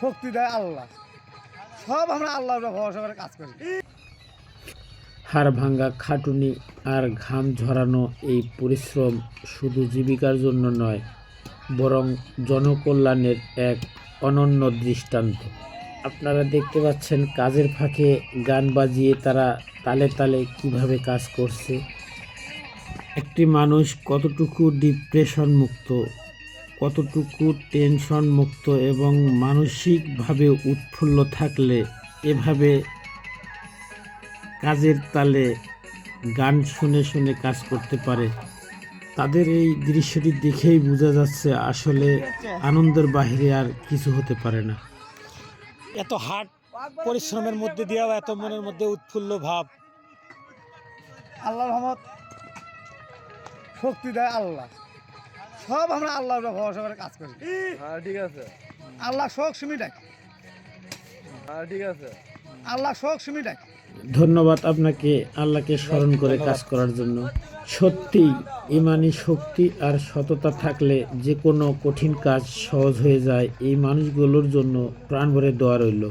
শক্তি দেয় আল্লাহ। সব আমরা আল্লাহর উপর ভরসা করে কাজ করি। হাড় ভাঙ্গা খাটুনি আর ঘাম ঝরানো এই পরিশ্রম শুধু জীবিকার জন্য নয়, বরং জনকল্যাণের এক অনন্য দৃষ্টান্ত। আপনারা দেখতে পাচ্ছেন কাজের ফাঁকে গান বাজিয়ে তারা তালে তালে কিভাবে কাজ করছে। একটি মানুষ কতটুকু ডিপ্রেশন মুক্ত, কতটুকু টেনশন মুক্ত এবং মানসিকভাবে উৎফুল্ল থাকলে এভাবে কাজের তালে গান শুনে শুনে কাজ করতে পারে। তাদের এই দৃশ্যটি দেখেই বোঝা যাচ্ছে আসলে আনন্দের বাহিরে আর কিছু হতে পারে না। এত হার্ড পরিশ্রমের মধ্যে দিয়েও এত মনের মধ্যে উৎফুল্ল ভাব। আল্লাহর রহমত, শক্তি দেয় আল্লাহ। সব আমরা আল্লাহর উপর ভরসা করে কাজ করি। ঠিক আছে। আল্লাহ শোক সুমি ডাকে। ঠিক আছে। আল্লাহ শোক সুমি ডাকে। ধন্যবাদ আপনাকে আল্লাহকে স্মরণ করে কাজ করার জন্য। সত্যি ইমানি শক্তি আর সততা থাকলে যে কোনো কঠিন কাজ সহজ হয়ে যায়। এই মানুষগুলোর জন্য প্রাণ ভরে দোয়া রইল।